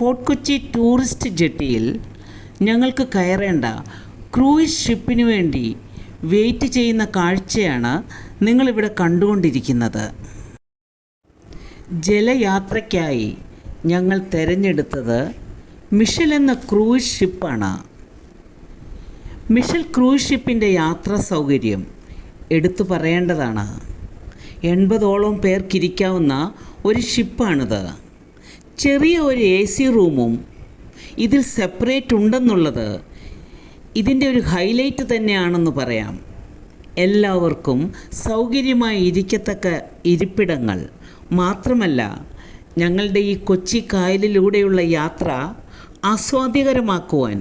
Fort Kochi tourist ജെട്ടിയിൽ ഞങ്ങൾക്ക് കയറേണ്ട cruise ഷിപ്പിന് വേണ്ടി wait ചെയ്യുന്ന കാഴ്ചയാണ് നിങ്ങളിവിടെ കണ്ടുകൊണ്ടിരിക്കുന്നത്. ജലയാത്രയ്ക്കായി ഞങ്ങൾ തിരഞ്ഞെടുത്തത് മിഷൽ എന്ന ക്രൂയിസ് ഷിപ്പാണ്. മിഷൽ ക്രൂയിസ് ഷിപ്പിൻ്റെ യാത്രാ സൗകര്യം എടുത്തു പറയേണ്ടതാണ്. 80ഓളം പേർക്കിരിക്കാവുന്ന ഒരു ഷിപ്പാണിത്. ചെറിയ ഒരു AC റൂമും ഇതിൽ സെപ്പറേറ്റ് ഉണ്ടെന്നുള്ളത് ഇതിൻ്റെ ഒരു ഹൈലൈറ്റ് തന്നെയാണെന്ന് പറയാം. എല്ലാവർക്കും സൗകര്യമായി ഇരിക്കത്തക്ക ഇരിപ്പിടങ്ങൾ മാത്രമല്ല, ഞങ്ങളുടെ ഈ കൊച്ചി കായലിലൂടെയുള്ള യാത്ര ആസ്വാദ്യകരമാക്കുവാൻ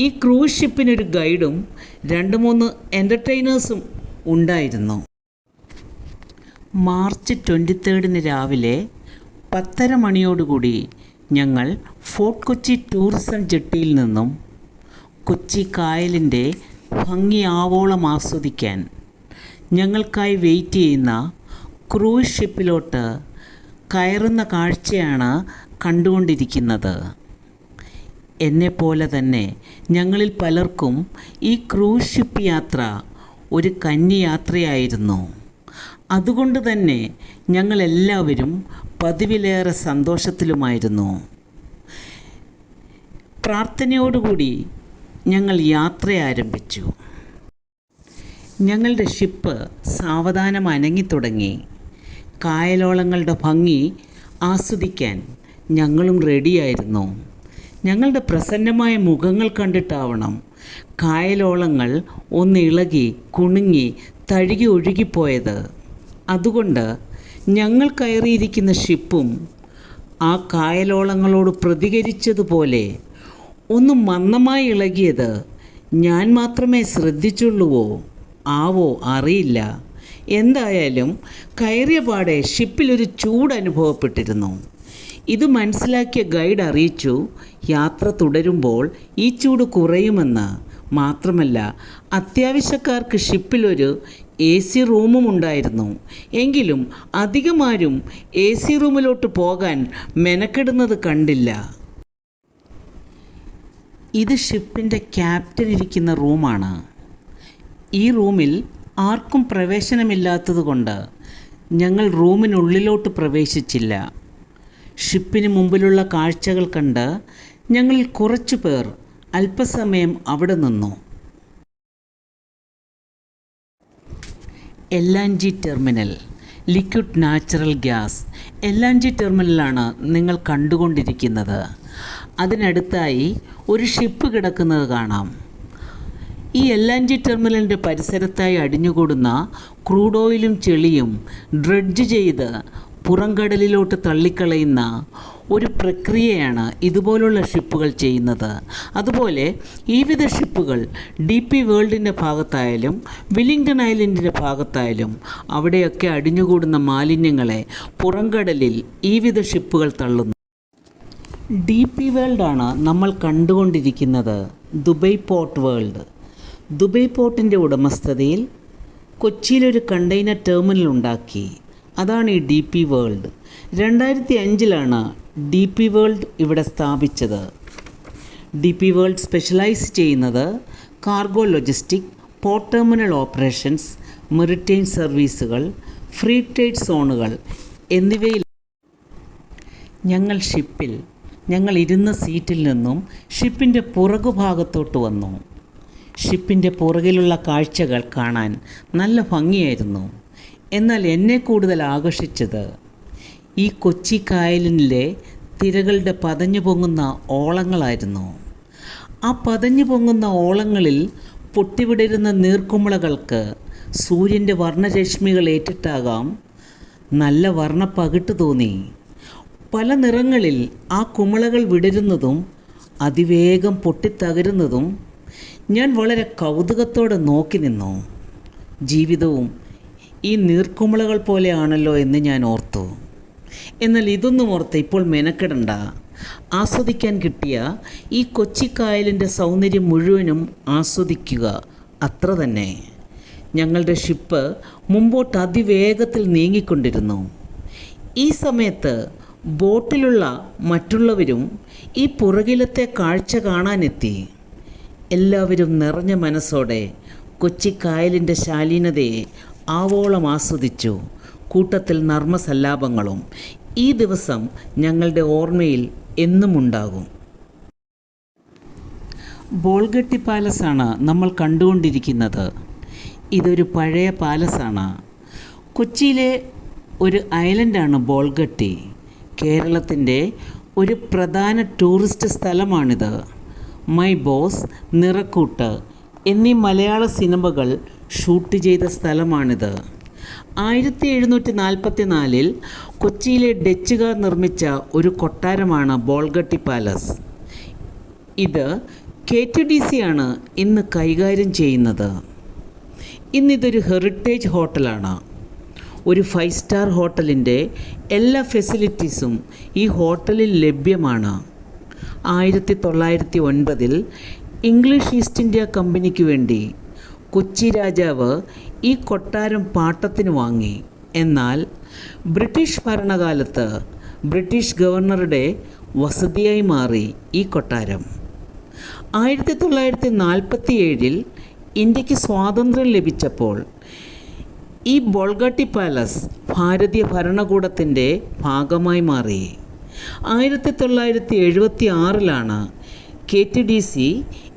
ഈ ക്രൂസ് ഷിപ്പിനൊരു ഗൈഡും 2-3 എൻ്റർടൈനേഴ്സും ഉണ്ടായിരുന്നു. മാർച്ച് 23 രാവിലെ 10:30 മണിയോടുകൂടി ഞങ്ങൾ ഫോർട്ട് കൊച്ചി ടൂറിസം ജെട്ടിയിൽ നിന്നും കൊച്ചി കായലിൻ്റെ ഭംഗി ആവോളം ആസ്വദിക്കാൻ ഞങ്ങൾക്കായി വെയിറ്റ് ചെയ്യുന്ന ക്രൂയിസ് ഷിപ്പിലോട്ട് കയറുന്ന കാഴ്ചയാണ് കണ്ടുകൊണ്ടിരിക്കുന്നത്. എന്നെപ്പോലെ തന്നെ ഞങ്ങളിൽ പലർക്കും ഈ ക്രൂയിസ് ഷിപ്പ് യാത്ര ഒരു കന്നി യാത്രയായിരുന്നു. അതുകൊണ്ട് തന്നെ ഞങ്ങളെല്ലാവരും പതിവിലേറെ സന്തോഷത്തിലുമായിരുന്നു. പ്രാർത്ഥനയോടുകൂടി ഞങ്ങൾ യാത്ര ആരംഭിച്ചു. ഞങ്ങളുടെ ഷിപ്പ് സാവധാനം അനങ്ങിത്തുടങ്ങി. കായലോളങ്ങളുടെ ഭംഗി ആസ്വദിക്കാൻ ഞങ്ങളും റെഡിയായിരുന്നു. ഞങ്ങളുടെ പ്രസന്നമായ മുഖങ്ങൾ കണ്ടിട്ടാവണം കായലോളങ്ങൾ ഒന്ന് ഇളകി കുണുങ്ങി തഴുകി ഒഴുകിപ്പോയത്. അതുകൊണ്ട് ഞങ്ങൾ കയറിയിരിക്കുന്ന ഷിപ്പും ആ കായലോളങ്ങളോട് പ്രതികരിച്ചതുപോലെ ഒന്ന് മന്ദമായി ഇളകിയത് ഞാൻ മാത്രമേ ശ്രദ്ധിച്ചുള്ളുവോ ആവോ അറിയില്ല. എന്തായാലും കയറിയ പാടെ ഷിപ്പിലൊരു ചൂട് അനുഭവപ്പെട്ടിരുന്നു. ഇത് മനസ്സിലാക്കിയ ഗൈഡ് അറിയിച്ചു, യാത്ര തുടരുമ്പോൾ ഈ ചൂട് കുറയുമെന്ന്. മാത്രമല്ല, അത്യാവശ്യക്കാർക്ക് ഷിപ്പിലൊരു AC റൂമും ഉണ്ടായിരുന്നു. എങ്കിലും അധികമാരും AC റൂമിലോട്ട് പോകാൻ മെനക്കെടുന്നത് കണ്ടില്ല. ഇത് ഷിപ്പിൻ്റെ ക്യാപ്റ്റൻ ഇരിക്കുന്ന റൂമാണ്. ഈ റൂമിൽ ആർക്കും പ്രവേശനമില്ലാത്തതുകൊണ്ട് ഞങ്ങൾ റൂമിനുള്ളിലോട്ട് പ്രവേശിച്ചില്ല. ഷിപ്പിന് മുമ്പിലുള്ള കാഴ്ചകൾ കണ്ട് ഞങ്ങളിൽ കുറച്ചു പേർ അല്പസമയം അവിടെ നിന്നു. LNG terminal, liquid natural gas LNG ടെർമിനലാണ് നിങ്ങൾ കണ്ടുകൊണ്ടിരിക്കുന്നത്. അതിനടുത്തായി ഒരു ഷിപ്പ് കിടക്കുന്നത് കാണാം. ഈ LNG ടെർമിനലിൻ്റെ പരിസരത്തായി അടിഞ്ഞുകൂടുന്ന ക്രൂഡ് ഓയിലും ചെളിയും ഡ്രഡ്ജ് ചെയ്ത് പുറംകടലിലോട്ട് തള്ളിക്കളയുന്ന ഒരു പ്രക്രിയയാണ് ഇതുപോലുള്ള ഷിപ്പുകൾ ചെയ്യുന്നത്. അതുപോലെ ഈ വിധ ഷിപ്പുകൾ DP വേൾഡിൻ്റെ ഭാഗത്തായാലും വില്ലിംഗ്ടൺ ഐലൻഡിൻ്റെ ഭാഗത്തായാലും അവിടെയൊക്കെ അടിഞ്ഞുകൂടുന്ന മാലിന്യങ്ങളെ പുറംകടലിൽ ഈ വിധ ഷിപ്പുകൾ തള്ളുന്നു. DP വേൾഡാണ് നമ്മൾ കണ്ടുകൊണ്ടിരിക്കുന്നത്. Dubai port world. ദുബൈ പോർട്ടിൻ്റെ ഉടമസ്ഥതയിൽ കൊച്ചിയിലൊരു കണ്ടെയ്നർ ടെർമിനൽ ഉണ്ടാക്കി. അതാണ് ഈ DP വേൾഡ്. 2005 DP വേൾഡ് ഇവിടെ സ്ഥാപിച്ചത്. DP വേൾഡ് സ്പെഷ്യലൈസ് ചെയ്യുന്നത് cargo logistic, port terminal operations, maritime സർവീസുകൾ, ഫ്രീ ട്രേഡ് സോണുകൾ എന്നിവയിൽ. ഞങ്ങൾ ഇരുന്ന സീറ്റിൽ നിന്നും ഷിപ്പിൻ്റെ പുറകുഭാഗത്തോട്ട് വന്നു. ഷിപ്പിൻ്റെ പുറകിലുള്ള കാഴ്ചകൾ കാണാൻ നല്ല ഭംഗിയായിരുന്നു. എന്നാൽ എന്നെ കൂടുതൽ ആകർഷിച്ചത് ഈ കൊച്ചി കായലിലെ തിരകളുടെ പതഞ്ഞു പൊങ്ങുന്ന ഓളങ്ങളായിരുന്നു. ആ പതഞ്ഞു പൊങ്ങുന്ന ഓളങ്ങളിൽ പൊട്ടിവിടരുന്ന നീർക്കുമിളകൾക്ക് സൂര്യൻ്റെ വർണ്ണരശ്മികൾ ഏറ്റിട്ടാകാം നല്ല വർണ്ണപ്പകിട്ട് തോന്നി. പല നിറങ്ങളിൽ ആ കുമിളകൾ വിടരുന്നതും അതിവേഗം പൊട്ടിത്തകരുന്നതും ഞാൻ വളരെ കൗതുകത്തോടെ നോക്കി നിന്നു. ജീവിതവും ഈ നീർക്കുമിളകൾ പോലെയാണല്ലോ എന്ന് ഞാൻ ഓർത്തു. എന്നാൽ ഇതൊന്നും ഓർത്ത് ഇപ്പോൾ മെനക്കെടണ്ട. ആസ്വദിക്കാൻ കിട്ടിയ ഈ കൊച്ചിക്കായലിൻ്റെ സൗന്ദര്യം മുഴുവനും ആസ്വദിക്കുക, അത്ര തന്നെ. ഞങ്ങളുടെ ഷിപ്പ് മുമ്പോട്ട് അതിവേഗത്തിൽ നീങ്ങിക്കൊണ്ടിരുന്നു. ഈ സമയത്ത് ബോട്ടിലുള്ള മറ്റുള്ളവരും ഈ പുറകിലത്തെ കാഴ്ച കാണാനെത്തി. എല്ലാവരും നിറഞ്ഞ മനസ്സോടെ കൊച്ചിക്കായലിൻ്റെ ശാലീനതയെ ആവോളം ആസ്വദിച്ചു. കൂട്ടത്തിൽ നർമ്മസല്ലാപങ്ങളും. ഈ ദിവസം ഞങ്ങളുടെ ഓർമ്മയിൽ എന്നും ഉണ്ടാകും. ബോൾഗട്ടി പാലസാണ് നമ്മൾ കണ്ടുകൊണ്ടിരിക്കുന്നത്. ഇതൊരു പഴയ പാലസാണ്. കൊച്ചിയിലെ ഒരു ഐലൻഡാണ് ബോൾഗട്ടി. കേരളത്തിൻ്റെ ഒരു പ്രധാന ടൂറിസ്റ്റ് സ്ഥലമാണിത്. മൈ ബോസ്, നിറക്കൂട്ട് എന്നീ മലയാള സിനിമകൾ ഷൂട്ട് ചെയ്ത സ്ഥലമാണിത്. 1744 കൊച്ചിയിലെ ഡച്ചുകാർ നിർമ്മിച്ച ഒരു കൊട്ടാരമാണ് ബോൾഗട്ടി പാലസ്. ഇത് KTDC ആണ് ഇന്ന് കൈകാര്യം ചെയ്യുന്നത്. ഇന്നിതൊരു ഹെറിറ്റേജ് ഹോട്ടലാണ്. ഒരു 5 സ്റ്റാർ ഹോട്ടലിൻ്റെ എല്ലാ ഫെസിലിറ്റീസും ഈ ഹോട്ടലിൽ ലഭ്യമാണ്. 1909 ഇംഗ്ലീഷ് ഈസ്റ്റ് ഇന്ത്യ കമ്പനിക്ക് വേണ്ടി കൊച്ചി രാജാവ് ഈ കൊട്ടാരം പാട്ടത്തിന് വാങ്ങി. എന്നാൽ ബ്രിട്ടീഷ് ഭരണകാലത്ത് ബ്രിട്ടീഷ് ഗവർണറുടെ വസതിയായി മാറി ഈ കൊട്ടാരം. 1947 ഇന്ത്യക്ക് സ്വാതന്ത്ര്യം ലഭിച്ചപ്പോൾ ഈ ബോൾഗട്ടി പാലസ് ഭാരതീയ ഭരണകൂടത്തിൻ്റെ ഭാഗമായി മാറി. 1976 KTDC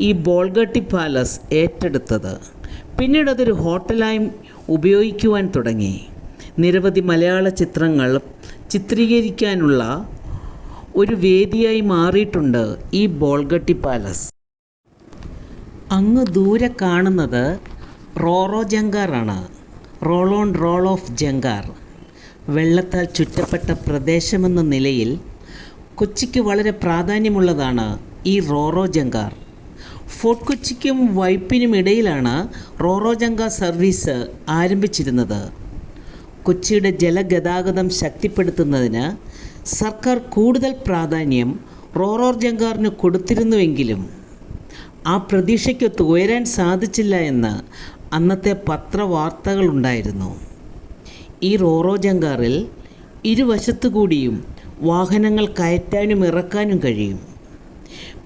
ഈ ബോൾഗട്ടി പാലസ് ഏറ്റെടുത്തത്. പിന്നീട് അതൊരു ഹോട്ടലായി ഉപയോഗിക്കുവാൻ തുടങ്ങി. നിരവധി മലയാള ചിത്രങ്ങൾ ചിത്രീകരിക്കാനുള്ള ഒരു വേദിയായി മാറിയിട്ടുണ്ട് ഈ ബോൾഗട്ടി പാലസ്. അങ്ങ് ദൂരെ കാണുന്നത് റോറോ ജങ്കാറാണ്. റോൾ ഓൺ റോൾ ഓഫ് ജങ്കാർ. വെള്ളത്താൽ ചുറ്റപ്പെട്ട പ്രദേശമെന്ന നിലയിൽ കൊച്ചിക്ക് വളരെ പ്രാധാന്യമുള്ളതാണ് ഈ റോറോ ജങ്കാർ. ഫോർട്ട് കൊച്ചിക്കും വൈപ്പിനും ഇടയിലാണ് റോറോ ജങ്കാർ സർവീസ് ആരംഭിച്ചിരുന്നത്. കൊച്ചിയുടെ ജലഗതാഗതം ശക്തിപ്പെടുത്തുന്നതിന് സർക്കാർ കൂടുതൽ പ്രാധാന്യം റോറോ ജങ്കാറിന് കൊടുത്തിരുന്നുവെങ്കിലും ആ പ്രതീക്ഷയ്ക്കൊത്ത് ഉയരാൻ സാധിച്ചില്ല എന്ന് അന്നത്തെ പത്രവാർത്തകളുണ്ടായിരുന്നു. ഈ റോറോ ജങ്കാറിൽ ഇരുവശത്തുകൂടിയും വാഹനങ്ങൾ കയറ്റാനും ഇറക്കാനും കഴിയും.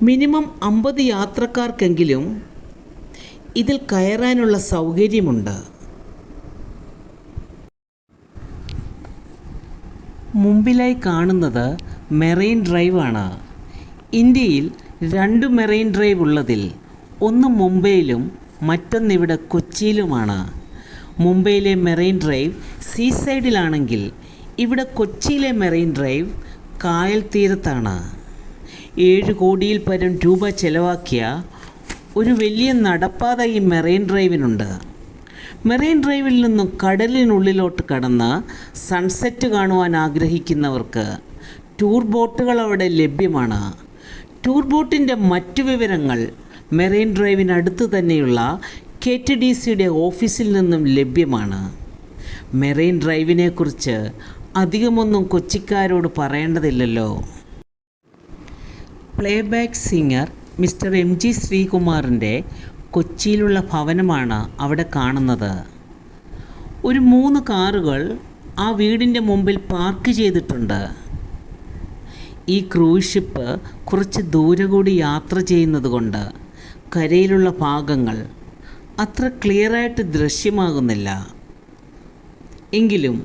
മിനിമം 50 യാത്രക്കാർക്കെങ്കിലും ഇതിൽ കയറാനുള്ള സൗകര്യമുണ്ട്. മുമ്പിലായി കാണുന്നത് മെറൈൻ ഡ്രൈവ് ആണ്. ഇന്ത്യയിൽ 2 മെറൈൻ ഡ്രൈവ് ഉള്ളതിൽ ഒന്ന് മുംബൈയിലും മറ്റൊന്നിവിടെ കൊച്ചിയിലുമാണ്. മുംബൈയിലെ മെറൈൻ ഡ്രൈവ് സീസൈഡിലാണെങ്കിൽ ഇവിടെ കൊച്ചിയിലെ മെറൈൻ ഡ്രൈവ് കായൽ തീരത്താണ്. 7 കോടിയിൽ പരം രൂപ ചെലവാക്കിയ ഒരു വലിയ നടപ്പാത ഈ മെറൈൻ ഡ്രൈവിനുണ്ട്. മെറൈൻ ഡ്രൈവിൽ നിന്നും കടലിനുള്ളിലോട്ട് കടന്ന് സൺസെറ്റ് കാണുവാൻ ആഗ്രഹിക്കുന്നവർക്ക് ടൂർ ബോട്ടുകൾ അവിടെ ലഭ്യമാണ്. ടൂർ ബോട്ടിൻ്റെ മറ്റു വിവരങ്ങൾ മെറൈൻ ഡ്രൈവിനടുത്ത് തന്നെയുള്ള KTDCയുടെ ഓഫീസിൽ നിന്നും ലഭ്യമാണ്. മെറൈൻ ഡ്രൈവിനെക്കുറിച്ച് അധികമൊന്നും കൊച്ചിക്കാരോട് പറയേണ്ടതില്ലല്ലോ. പ്ലേബാക്ക് സിംഗർ മിസ്റ്റർ MG ശ്രീകുമാറിൻ്റെ കൊച്ചിയിലുള്ള ഭവനമാണ് അവിടെ കാണുന്നത്. ഒരു 3 കാറുകൾ ആ വീടിൻ്റെ മുമ്പിൽ പാർക്ക് ചെയ്തിട്ടുണ്ട്. ഈ ക്രൂയിസ് ഷിപ്പ് കുറച്ച് ദൂരെ കൂടി യാത്ര ചെയ്യുന്നത് കൊണ്ട് കരയിലുള്ള ഭാഗങ്ങൾ അത്ര ക്ലിയറായിട്ട് ദൃശ്യമാകുന്നില്ല. എങ്കിലും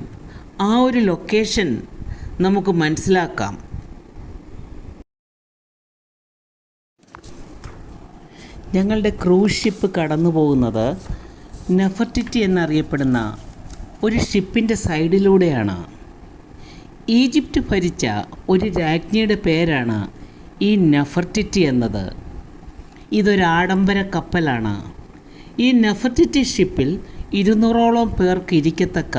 ആ ഒരു ലൊക്കേഷൻ നമുക്ക് മനസ്സിലാക്കാം. ഞങ്ങളുടെ ക്രൂസ് ഷിപ്പ് കടന്നു പോകുന്നത് നെഫർട്ടിറ്റി എന്നറിയപ്പെടുന്ന ഒരു ഷിപ്പിൻ്റെ സൈഡിലൂടെയാണ്. ഈജിപ്റ്റ് ഭരിച്ച ഒരു രാജ്ഞിയുടെ പേരാണ് ഈ നെഫർട്ടിറ്റി എന്നത്. ഇതൊരു ആഡംബര കപ്പലാണ്. ഈ നെഫർട്ടിറ്റി ഷിപ്പിൽ 200ഓളം പേർക്ക് ഇരിക്കത്തക്ക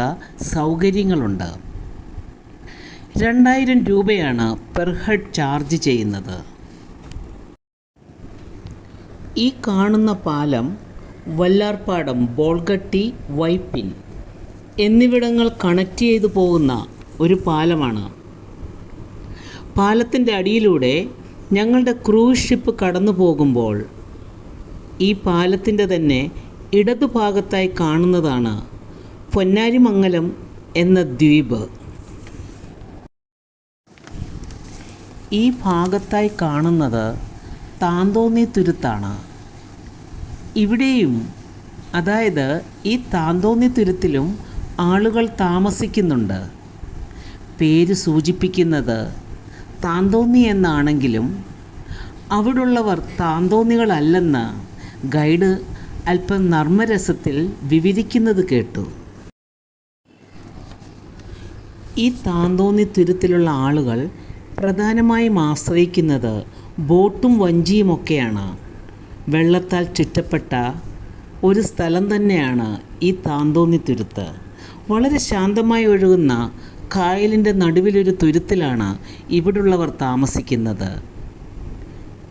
സൗകര്യങ്ങളുണ്ട്. 2000 രൂപയാണ് പെർ ഹെഡ് ചാർജ് ചെയ്യുന്നത്. ഈ കാണുന്ന പാലം വല്ലാർപാടം, ബോൾഗട്ടി, വൈപ്പിൻ എന്നിവിടങ്ങൾ കണക്ട് ചെയ്തു പോകുന്ന ഒരു പാലമാണ്. പാലത്തിൻ്റെ അടിയിലൂടെ ഞങ്ങളുടെ ക്രൂസ് ഷിപ്പ് കടന്നു പോകുമ്പോൾ ഈ പാലത്തിൻ്റെ തന്നെ ഇടതുഭാഗത്തായി കാണുന്നതാണ് പൊന്നാരിമംഗലം എന്ന ദ്വീപ്. ഈ ഭാഗത്തായി കാണുന്നത് താന്തോന്നി തുരുത്താണ്. ഇവിടെയും, അതായത് ഈ താന്തോന്നി തുരുത്തിലും ആളുകൾ താമസിക്കുന്നുണ്ട്. പേര് സൂചിപ്പിക്കുന്നത് താന്തോന്നി എന്നാണെങ്കിലും അവിടുള്ളവർ താന്തോന്നികളല്ലെന്ന് ഗൈഡ് അല്പം നർമ്മരസത്തിൽ വിവരിക്കുന്നത് കേട്ടു. ഈ താന്തോന്നി തുരുത്തിലുള്ള ആളുകൾ പ്രധാനമായും ആശ്രയിക്കുന്നത് ബോട്ടും വഞ്ചിയുമൊക്കെയാണ്. വെള്ളത്താൽ ചുറ്റപ്പെട്ട ഒരു സ്ഥലം തന്നെയാണ് ഈ താന്തോന്നി തുരുത്ത്. വളരെ ശാന്തമായി ഒഴുകുന്ന കായലിൻ്റെ നടുവിലൊരു തുരുത്തിലാണ് ഇവിടുള്ളവർ താമസിക്കുന്നത്.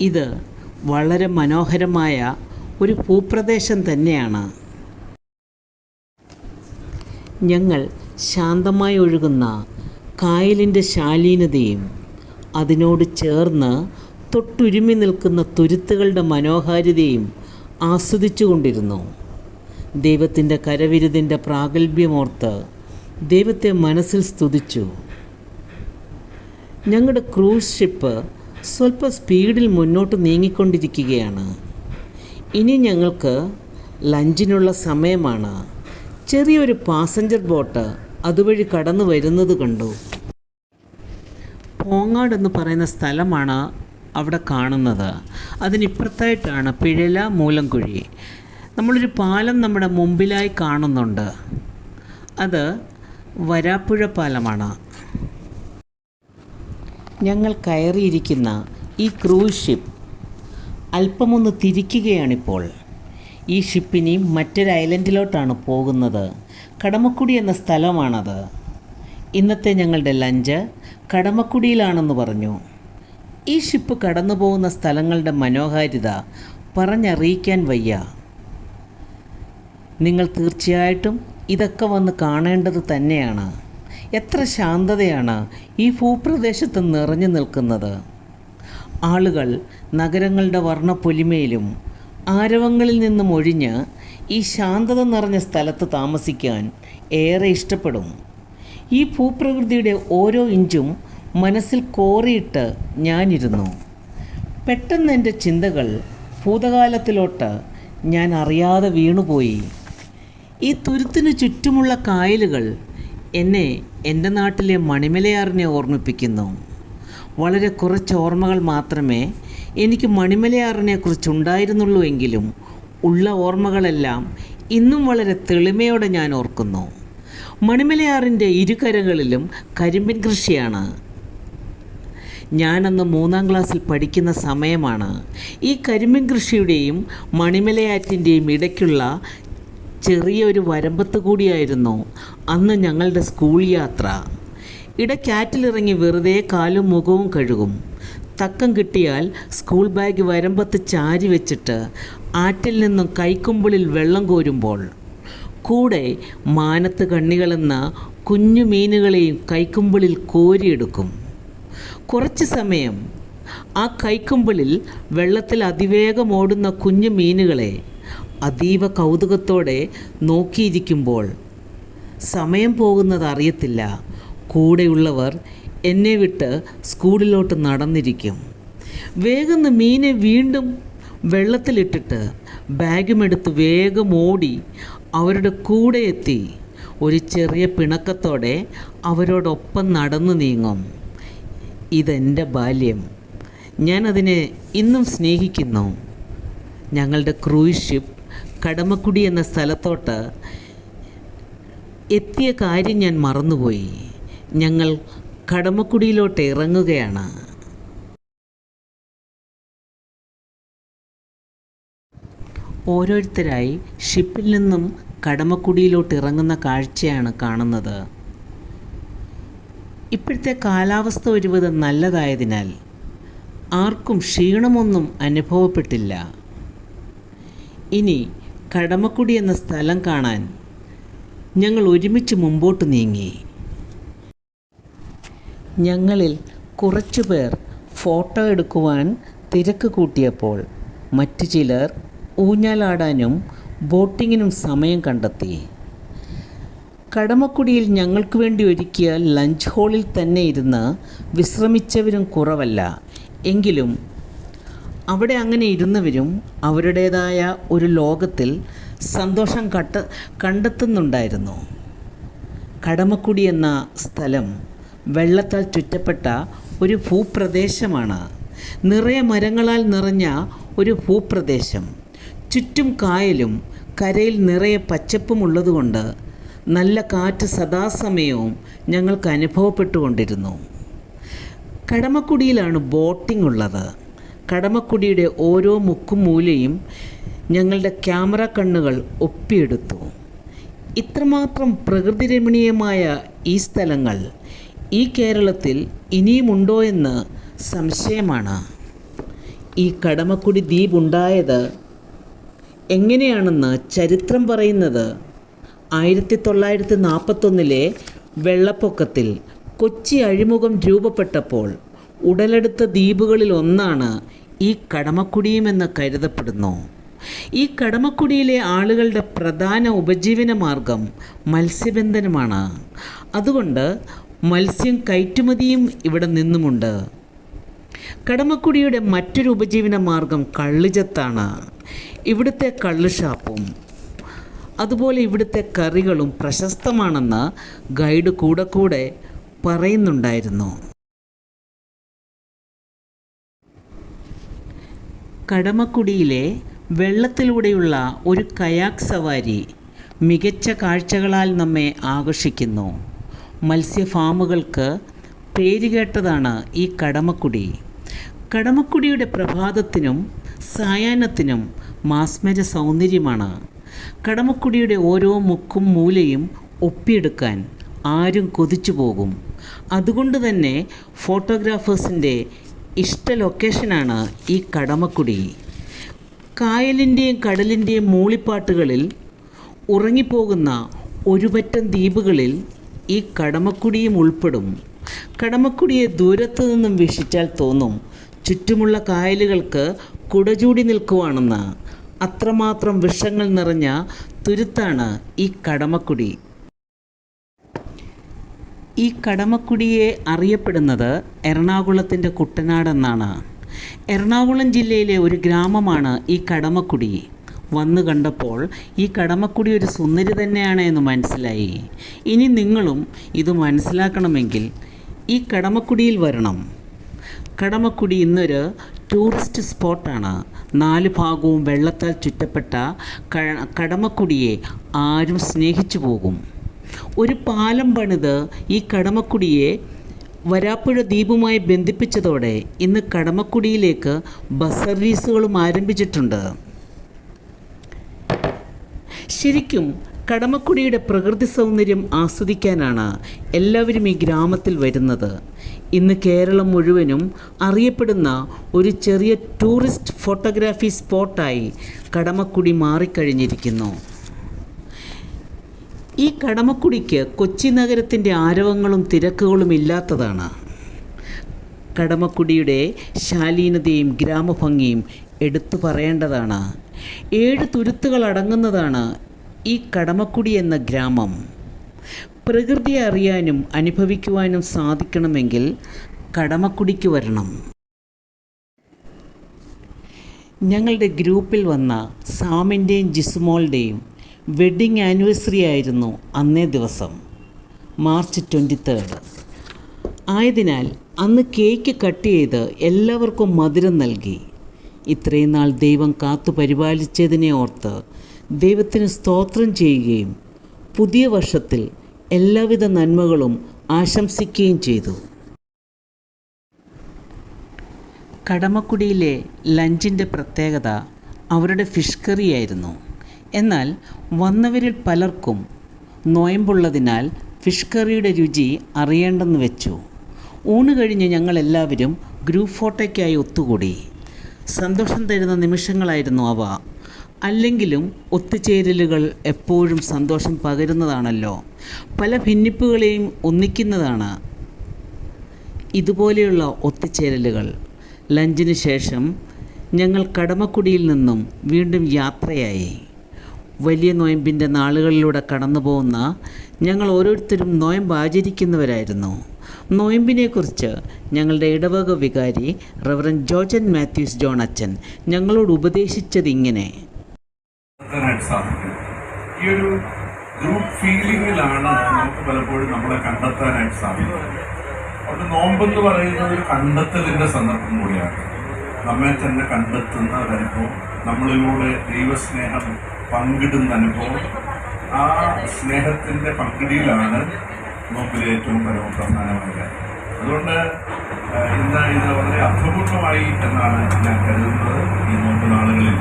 ഇത് വളരെ മനോഹരമായ ഒരു ഭൂപ്രദേശം തന്നെയാണ്. ഞങ്ങൾ ശാന്തമായി ഒഴുകുന്ന കായലിൻ്റെ ശാലീനതയും അതിനോട് ചേർന്ന് തൊട്ടുരുമി നിൽക്കുന്ന തുരുത്തുകളുടെ മനോഹാരിതയും ആസ്വദിച്ചു കൊണ്ടിരുന്നു. ദൈവത്തിൻ്റെ കരവിരുതിൻ്റെ പ്രാഗൽഭ്യമോർത്ത് ദൈവത്തെ മനസ്സിൽ സ്തുതിച്ചു. ഞങ്ങളുടെ ക്രൂസ് ഷിപ്പ് സ്വല്പ സ്പീഡിൽ മുന്നോട്ട് നീങ്ങിക്കൊണ്ടിരിക്കുകയാണ്. ഇനി ഞങ്ങൾക്ക് ലഞ്ചിനുള്ള സമയമാണ്. ചെറിയൊരു പാസഞ്ചർ ബോട്ട് അതുവഴി കടന്നു വരുന്നത് കണ്ടു. പോങ്ങാട് എന്ന് പറയുന്ന സ്ഥലമാണ് അവിടെ കാണുന്നത്. അതിനിപ്പുറത്തായിട്ടാണ് പിഴല മൂലംകുഴി. നമ്മളൊരു പാലം നമ്മുടെ മുമ്പിലായി കാണുന്നുണ്ട്. അത് വരാപ്പുഴ പാലമാണ്. ഞങ്ങൾ കയറിയിരിക്കുന്ന ഈ ക്രൂസ് ഷിപ്പ് അല്പമൊന്ന് തിരിക്കുകയാണിപ്പോൾ. ഈ ഷിപ്പിനി മറ്റൊരു ഐലൻഡിലോട്ടാണ് പോകുന്നത്. കടമക്കുടി എന്ന സ്ഥലമാണത്. ഇന്നത്തെ ഞങ്ങളുടെ ലഞ്ച് കടമക്കുടിയിലാണെന്ന് പറഞ്ഞു. ഈ ഷിപ്പ് കടന്നു പോകുന്ന സ്ഥലങ്ങളുടെ മനോഹാരിത പറഞ്ഞറിയിക്കാൻ വയ്യ. നിങ്ങൾ തീർച്ചയായിട്ടും ഇതൊക്കെ വന്ന് കാണേണ്ടത് തന്നെയാണ്. എത്ര ശാന്തതയാണ് ഈ ഭൂപ്രദേശത്ത് നിറഞ്ഞു നിൽക്കുന്നത്. ആളുകൾ നഗരങ്ങളുടെ വർണ്ണപ്പൊലിമയിലും ആരവങ്ങളിൽ നിന്നും ഒഴിഞ്ഞ് ഈ ശാന്തത നിറഞ്ഞ സ്ഥലത്ത് താമസിക്കാൻ ഏറെ ഇഷ്ടപ്പെടും. ഈ ഭൂപ്രകൃതിയുടെ ഓരോ ഇഞ്ചും മനസ്സിൽ കോറിയിട്ട് ഞാനിരുന്നു. പെട്ടെന്ന് എൻ്റെ ചിന്തകൾ ഭൂതകാലത്തിലോട്ട് ഞാൻ അറിയാതെ വീണുപോയി. ഈ തുരുത്തിനു ചുറ്റുമുള്ള കായലുകൾ എന്നെ എൻ്റെ നാട്ടിലെ മണിമലയാറിനെ ഓർമ്മിപ്പിക്കുന്നു. വളരെ കുറച്ച് ഓർമ്മകൾ മാത്രമേ എനിക്ക് മണിമലയാറിനെക്കുറിച്ചുണ്ടായിരുന്നുള്ളൂ എങ്കിലും ഉള്ള ഓർമ്മകളെല്ലാം ഇന്നും വളരെ തെളിമയോടെ ഞാൻ ഓർക്കുന്നു. മണിമലയാറിൻ്റെ ഇരുകരകളിലും കരിമ്പിൻ കൃഷിയാണ്. ഞാനന്ന് 3ാം ക്ലാസ്സിൽ പഠിക്കുന്ന സമയമാണ്. ഈ കരിമ്പിൻ കൃഷിയുടെയും മണിമലയാറ്റിൻ്റെയും ഇടയ്ക്കുള്ള ചെറിയൊരു വരമ്പത്ത് കൂടിയായിരുന്നു അന്ന് ഞങ്ങളുടെ സ്കൂൾ യാത്ര. ഇടയ്ക്കാറ്റിലിറങ്ങി വെറുതെ കാലും മുഖവും കഴുകും. തക്കം കിട്ടിയാൽ സ്കൂൾ ബാഗ് വരമ്പത്ത് ചാരി വെച്ചിട്ട് ആറ്റിൽ നിന്നും കൈക്കുമ്പിളിൽ വെള്ളം കോരുമ്പോൾ കൂടെ മാനത്ത് കണ്ണികളെന്ന കുഞ്ഞു മീനുകളെയും കൈക്കുമ്പിളിൽ കോരിയെടുക്കും. കുറച്ച് സമയം ആ കൈക്കുമ്പിളിൽ വെള്ളത്തിൽ അതിവേഗം ഓടുന്ന കുഞ്ഞു മീനുകളെ അതീവ കൗതുകത്തോടെ നോക്കിയിരിക്കുമ്പോൾ സമയം പോകുന്നത് അറിയത്തില്ല. കൂടെയുള്ളവർ എന്നെ വിട്ട് സ്കൂളിലോട്ട് നടന്നിരിക്കും. വേഗം മീനെ വീണ്ടും വെള്ളത്തിലിട്ടിട്ട് ബാഗുമെടുത്ത് വേഗം ഓടി അവരുടെ കൂടെ എത്തി ഒരു ചെറിയ പിണക്കത്തോടെ അവരോടൊപ്പം നടന്നു നീങ്ങും. ഇതെൻ്റെ ബാല്യം. ഞാനതിനെ ഇന്നും സ്നേഹിക്കുന്നു. ഞങ്ങളുടെ ക്രൂയിസ് ഷിപ്പ് കടമക്കുടി എന്ന സ്ഥലത്തോട്ട് എത്തിയ കാര്യം ഞാൻ മറന്നുപോയി. ഞങ്ങൾ കടമക്കുടിയിലോട്ട് ഇറങ്ങുകയാണ്. ഓരോരുത്തരായി ഷിപ്പിൽ നിന്നും കടമക്കുടിയിലോട്ട് ഇറങ്ങുന്ന കാഴ്ചയാണ് കാണുന്നത്. ഇപ്പോഴത്തെ കാലാവസ്ഥ ഒരുവിധം നല്ലതായതിനാൽ ആർക്കും ക്ഷീണമൊന്നും അനുഭവപ്പെട്ടില്ല. ഇനി കടമക്കുടി എന്ന സ്ഥലം കാണാൻ ഞങ്ങൾ ഒരുമിച്ച് മുമ്പോട്ട് നീങ്ങി. ഞങ്ങളിൽ കുറച്ചു പേർ ഫോട്ടോ എടുക്കുവാൻ തിരക്ക് കൂട്ടിയപ്പോൾ മറ്റു ചിലർ ഊഞ്ഞാലാടാനും ബോട്ടിങ്ങിനും സമയം കണ്ടെത്തി. കടമക്കുടിയിൽ ഞങ്ങൾക്ക് വേണ്ടി ഒരുക്കിയ ലഞ്ച് ഹാളിൽ തന്നെ ഇരുന്ന് വിശ്രമിച്ചവരും കുറവല്ല. എങ്കിലും അവിടെ അങ്ങനെ ഇരുന്നവരും അവരുടേതായ ഒരു ലോകത്തിൽ സന്തോഷം കണ്ടെത്തുന്നുണ്ടായിരുന്നു. കടമക്കുടി എന്ന സ്ഥലം വെള്ളത്താൽ ചുറ്റപ്പെട്ട ഒരു ഭൂപ്രദേശമാണ്. നിറയെ മരങ്ങളാൽ നിറഞ്ഞ ഒരു ഭൂപ്രദേശം. ചുറ്റും കായലും കരയിൽ നിറയെ പച്ചപ്പും ഉള്ളതുകൊണ്ട് നല്ല കാറ്റ് സദാസമയവും ഞങ്ങൾക്ക് അനുഭവപ്പെട്ടുകൊണ്ടിരുന്നു. കടമക്കുടിയിലാണ് ബോട്ടിംഗ് ഉള്ളത്. കടമക്കുടിയുടെ ഓരോ മുക്കും മൂലയും ഞങ്ങളുടെ ക്യാമറ കണ്ണുകൾ ഒപ്പിയെടുത്തു. ഇത്രമാത്രം പ്രകൃതിരമണീയമായ ഈ സ്ഥലങ്ങൾ ഈ കേരളത്തിൽ ഇനിയുമുണ്ടോ എന്ന് സംശയമാണ്. ഈ കടമക്കുടി ദ്വീപ് ഉണ്ടായത് എങ്ങനെയാണെന്ന് ചരിത്രം പറയുന്നത് 1941 വെള്ളപ്പൊക്കത്തിൽ കൊച്ചി അഴിമുഖം രൂപപ്പെട്ടപ്പോൾ ഉടലെടുത്ത ദ്വീപുകളിൽ ഒന്നാണ് ഈ കടമക്കുടിയുമെന്ന് കരുതപ്പെടുന്നു. ഈ കടമക്കുടിയിലെ ആളുകളുടെ പ്രധാന ഉപജീവന മാർഗം മത്സ്യബന്ധനമാണ്. അതുകൊണ്ട് മത്സ്യം കയറ്റുമതിയും ഇവിടെ നിന്നുമുണ്ട്. കടമക്കുടിയുടെ മറ്റൊരു ഉപജീവന മാർഗം കള്ളുചത്താണ്. ഇവിടുത്തെ കള്ള് ഷാപ്പും അതുപോലെ ഇവിടുത്തെ കറികളും പ്രശസ്തമാണെന്ന് ഗൈഡ് കൂടെ പറയുന്നുണ്ടായിരുന്നു. കടമക്കുടിയിലെ വെള്ളത്തിലൂടെയുള്ള ഒരു കയാക്ക് സവാരി മികച്ച കാഴ്ചകളാൽ നമ്മെ ആകർഷിക്കുന്നു. മത്സ്യഫാമുകൾക്ക് പേരുകേട്ടതാണ് ഈ കടമക്കുടി. കടമക്കുടിയുടെ പ്രഭാതത്തിനും സായാഹ്നത്തിനും മാസ്മര സൗന്ദര്യമാണ്. കടമക്കുടിയുടെ ഓരോ മുക്കും മൂലയും ഒപ്പിയെടുക്കാൻ ആരും കൊതിച്ചു പോകും. അതുകൊണ്ട് തന്നെ ഫോട്ടോഗ്രാഫേഴ്സിൻ്റെ ഇഷ്ട ലൊക്കേഷനാണ് ഈ കടമക്കുടി. കായലിൻ്റെയും കടലിൻ്റെയും മൂളിപ്പാട്ടുകളിൽ ഉറങ്ങിപ്പോകുന്ന ഒരുപറ്റം ദ്വീപുകളിൽ ഈ കടമക്കുടിയും ഉൾപ്പെടും. കടമക്കുടിയെ ദൂരത്തു നിന്നും വീക്ഷിച്ചാൽ തോന്നും ചുറ്റുമുള്ള കായലുകൾക്ക് കുടചൂടി നിൽക്കുവാണെന്ന്. അത്രമാത്രം വിഷങ്ങൾ നിറഞ്ഞ തുരുത്താണ് ഈ കടമക്കുടി. ഈ കടമക്കുടിയെ അറിയപ്പെടുന്നത് എറണാകുളത്തിൻ്റെ കുട്ടനാടെന്നാണ്. എറണാകുളം ജില്ലയിലെ ഒരു ഗ്രാമമാണ് ഈ കടമക്കുടി. വന്നു കണ്ടപ്പോൾ ഈ കടമക്കുടി ഒരു സുന്ദരി തന്നെയാണ് എന്ന് മനസ്സിലായി. ഇനി നിങ്ങളും ഇത് മനസ്സിലാക്കണമെങ്കിൽ ഈ കടമക്കുടിയിൽ വരണം. കടമക്കുടി ഇന്നൊരു ടൂറിസ്റ്റ് സ്പോട്ടാണ്. 4 ഭാഗവും വെള്ളത്താൽ ചുറ്റപ്പെട്ട കടമക്കുടിയെ ആരും സ്നേഹിച്ചു പോകും. ഒരു പാലം പണിത് ഈ കടമക്കുടിയെ വരാപ്പുഴ ദ്വീപുമായി ബന്ധിപ്പിച്ചതോടെ ഇന്ന് കടമക്കുടിയിലേക്ക് ബസ് സർവീസുകളും ആരംഭിച്ചിട്ടുണ്ട്. ശരിക്കും കടമക്കുടിയുടെ പ്രകൃതി സൗന്ദര്യം ആസ്വദിക്കാനാണ് എല്ലാവരും ഈ ഗ്രാമത്തിൽ വരുന്നത്. ഇന്ന് കേരളം മുഴുവനും അറിയപ്പെടുന്ന ഒരു ചെറിയ ടൂറിസ്റ്റ് ഫോട്ടോഗ്രാഫി സ്പോട്ടായി കടമക്കുടി മാറിക്കഴിഞ്ഞിരിക്കുന്നു. ഈ കടമക്കുടിക്ക് കൊച്ചി നഗരത്തിൻ്റെ ആരവങ്ങളും തിരക്കുകളും ഇല്ലാത്തതാണ്. കടമക്കുടിയുടെ ശാലീനതയും ഗ്രാമഭംഗിയും എടുത്തു പറയേണ്ടതാണ്. 7 തുരുത്തുകൾ അടങ്ങുന്നതാണ് ഈ കടമക്കുടി എന്ന ഗ്രാമം. പ്രകൃതിയെ അറിയാനും അനുഭവിക്കുവാനും സാധിക്കണമെങ്കിൽ കടമക്കുടിക്ക് വരണം. ഞങ്ങളുടെ ഗ്രൂപ്പിൽ വന്ന സാമിൻ്റെയും ജിസുമോളുടെയും വെഡ്ഡിങ് ആനിവേഴ്സറി ആയിരുന്നു അന്നേ ദിവസം, മാർച്ച് 23 ആയതിനാൽ അന്ന് കേക്ക് കട്ട് ചെയ്ത് എല്ലാവർക്കും മധുരം നൽകി. ഇത്രയും നാൾ ദൈവം കാത്തു പരിപാലിച്ചതിനെ ഓർത്ത് ദൈവത്തിന് സ്തോത്രം ചെയ്യുകയും പുതിയ വർഷത്തിൽ എല്ലാവിധ നന്മകളും ആശംസിക്കുകയും ചെയ്തു. കടമക്കുടിയിലെ ലഞ്ചിൻ്റെ പ്രത്യേകത അവരുടെ ഫിഷ് കറിയായിരുന്നു. എന്നാൽ വന്നവരിൽ പലർക്കും നോയമ്പുള്ളതിനാൽ ഫിഷ് കറിയുടെ രുചി അറിയേണ്ടെന്ന് വെച്ചു. ഊണ് കഴിഞ്ഞ് ഞങ്ങളെല്ലാവരും ഗ്രൂപ്പ് ഫോട്ടോയ്ക്കായി ഒത്തുകൂടി. സന്തോഷം തരുന്ന നിമിഷങ്ങളായിരുന്നു അവ. അല്ലെങ്കിലും ഒത്തുചേരലുകൾ എപ്പോഴും സന്തോഷം പകരുന്നതാണല്ലോ. പല ഭിന്നിപ്പുകളെയും ഒന്നിക്കുന്നതാണ് ഇതുപോലെയുള്ള ഒത്തുചേരലുകൾ. ലഞ്ചിന് ശേഷം ഞങ്ങൾ കടമക്കുടിയിൽ നിന്നും വീണ്ടും യാത്രയായി. വലിയ നോയമ്പിൻ്റെ നാളുകളിലൂടെ കടന്നു പോകുന്ന ഞങ്ങൾ ഓരോരുത്തരും നോയമ്പ് ആചരിക്കുന്നവരായിരുന്നു. നോയമ്പിനെക്കുറിച്ച് ഞങ്ങളുടെ ഇടവക വികാരി റവറൻഡ് ജോർജൻ മാത്യൂസ് ജോൺ അച്ഛൻ ഞങ്ങളോട് ഉപദേശിച്ചത് ഇങ്ങനെ: ഈ ഒരു ഗ്രൂപ്പ് ഫീലിങ്ങിലാണ് നമുക്ക് പലപ്പോഴും നമ്മളെ കണ്ടെത്താനായിട്ട് സാധിക്കുന്നത്. അതുകൊണ്ട് നോമ്പെന്ന് പറയുന്നത് ഒരു കണ്ടെത്തലിൻ്റെ സന്ദർഭം കൂടിയാണ്. നമ്മെ തന്നെ കണ്ടെത്തുന്ന ഒരനുഭവം, നമ്മളിലൂടെ ദൈവസ്നേഹം പങ്കിടുന്ന അനുഭവം. ആ സ്നേഹത്തിൻ്റെ പങ്കിടിയിലാണ് നോമ്പിലെ ഏറ്റവും പരമപ്രധാനമായ കാര്യം. അതുകൊണ്ട് ഇന്ന് ഇത് വളരെ അർത്ഥപൂർണമായി എന്നാണ് ഞാൻ കരുതുന്നത്. ഈ നോമ്പ് നാളുകളിൽ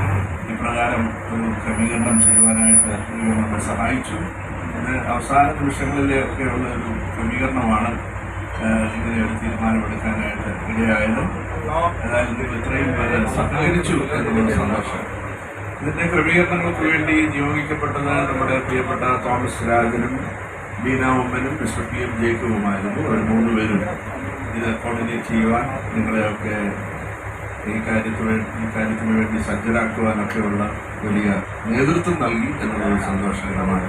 ഇപ്രകാരം ഒരു ക്രമീകരണം ചെയ്യുവാനായിട്ട് ദൈവം നമ്മെ സഹായിച്ചു. ഇത് അവസാന നിമിഷങ്ങളിലൊക്കെയുള്ള ഒരു ക്രമീകരണമാണ് ഇങ്ങനെ ഒരു തീരുമാനമെടുക്കാനായിട്ട് ഇടയായത്. ഏതായാലും നിങ്ങൾ ഇത്രയും പേര് സഹകരിച്ചു എന്നുള്ളത് സന്തോഷം. ഇതിൻ്റെ ക്രമീകരണങ്ങൾക്ക് വേണ്ടി നിയോഗിക്കപ്പെട്ടത് നമ്മുടെ പ്രിയപ്പെട്ട തോമസ് രാജനും ബീന ഉമ്മനും മിസ്റ്റർ പി എം ജേക്കബുമായിരുന്നു. അവർ 3 പേരും ഇത് കോർഡിനേറ്റ് ചെയ്യുവാൻ, നിങ്ങളെയൊക്കെ ഈ കാര്യത്തിന് വേണ്ടി സജ്ജരാക്കുവാനൊക്കെയുള്ള വലിയ നേതൃത്വം നൽകി എന്നുള്ളത് സന്തോഷകരമാണ്.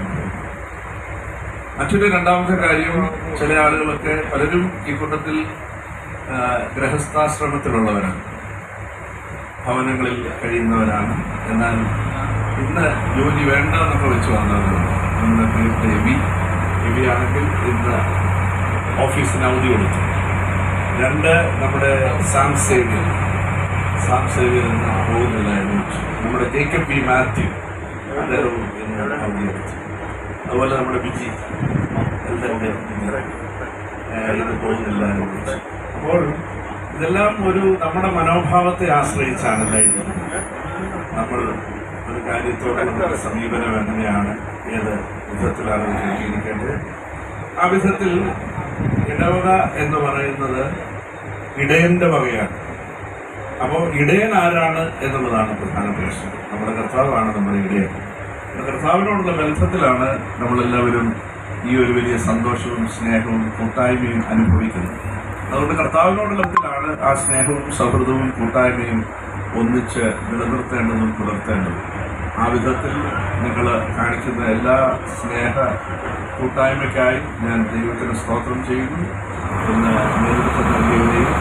മറ്റൊരു രണ്ടാമത്തെ കാര്യം, ചില ആളുകളൊക്കെ പലരും ഈ കൂട്ടത്തിൽ ഗൃഹസ്ഥാശ്രമത്തിലുള്ളവരാണ്, ഭവനങ്ങളിൽ കഴിയുന്നവരാണ്. എന്നാൽ ഇന്ന് ജോലി വേണ്ട എന്നൊക്കെ വെച്ച് വന്നവരുണ്ട്. നമ്മുടെ പ്രിയപ്പെട്ട എബിയാണെങ്കിൽ ഇന്ന് ഓഫീസിന് അവധി കൊടുത്തു. 2 നമ്മുടെ സാം സേവിയർ ഇന്ന് പോകുന്നില്ലായിരുന്നു. നമ്മുടെ ജേക്കബ് ബി മാത്യു അദ്ദേഹവും ഇന്ന് അവധി കൊടുത്തു. അതുപോലെ നമ്മുടെ ബിജി എൽദന്റെ ഇന്ന് പോകുന്നില്ലായിരുന്നു. അപ്പോൾ ഇതെല്ലാം ഒരു നമ്മുടെ മനോഭാവത്തെ ആശ്രയിച്ചാണല്ല ഇരിക്കുന്നത്. നമ്മൾ ഒരു കാര്യത്തോടെ നമ്മുടെ സമീപനം എങ്ങനെയാണ്, ഏത് വിധത്തിലാണ് ക്രമീകരിക്കേണ്ടത്. ആ വിധത്തിൽ ഇടവക എന്ന് പറയുന്നത് ഇടയന്റെ വകയാണ്. അപ്പോൾ ഇടയൻ ആരാണ് എന്നുള്ളതാണ് പ്രധാന പ്രശ്നം. നമ്മുടെ കർത്താവാണ് നമ്മുടെ ഇടയൻ. കർത്താവിനോടുള്ള ബന്ധത്തിലാണ് നമ്മളെല്ലാവരും ഈ ഒരു വലിയ സന്തോഷവും സ്നേഹവും കൂട്ടായ്മയും അനുഭവിക്കുന്നത്. അതുകൊണ്ട് കർത്താവിനോടുള്ള ബന്ധത്തിലാണ് ആ സ്നേഹവും സൗഹൃദവും കൂട്ടായ്മയും ഒന്നിച്ച് നിലനിർത്തേണ്ടതും പുലർത്തേണ്ടതും. ആ വിധത്തിൽ നിങ്ങൾ കാണിക്കുന്ന എല്ലാ സ്നേഹ കൂട്ടായ്മയ്ക്കായി ഞാൻ ദൈവത്തിന് സ്തോത്രം ചെയ്യുന്നു. ഇന്ന് നേതൃത്വം നൽകിയവരെയും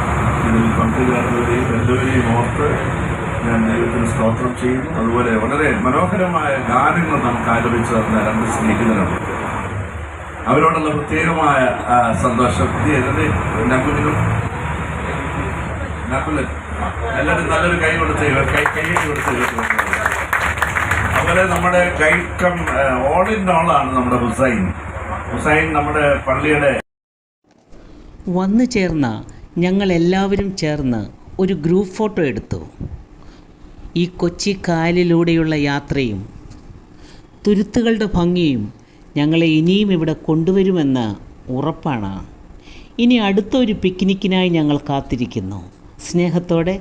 ഇതിൽ പങ്കുചേർന്നവരെയും എല്ലാവരെയും ഓർത്ത് ഞാൻ ദൈവത്തിന് സ്തോത്രം ചെയ്യുന്നു. അതുപോലെ വളരെ മനോഹരമായ ഗാനങ്ങൾ നമുക്ക് ആലപിച്ചു തന്ന 2 സ്നേഹിതരാണ്. അവരോടുള്ള പ്രത്യേകമായ സന്തോഷം. എല്ലാവരും നല്ലൊരു കൈ കൊടുത്ത് അതുപോലെ നമ്മുടെ guide cum all in all ആണ് നമ്മുടെ ഹുസൈൻ നമ്മുടെ പള്ളിയുടെ. വന്നു ചേർന്ന ഞങ്ങൾ എല്ലാവരും ചേർന്ന് ഒരു ഗ്രൂപ്പ് ഫോട്ടോ എടുത്തു. ഈ കൊച്ചി കായലിലൂടെയുള്ള യാത്രയും തുരുത്തുകളുടെ ഭംഗിയും ഞങ്ങളെ ഇനിയും ഇവിടെ കൊണ്ടുവരുമെന്ന് ഉറപ്പാണ്. ഇനി അടുത്തൊരു പിക്നിക്കിനായി ഞങ്ങൾ കാത്തിരിക്കുന്നു. സ്നേഹത്തോടെ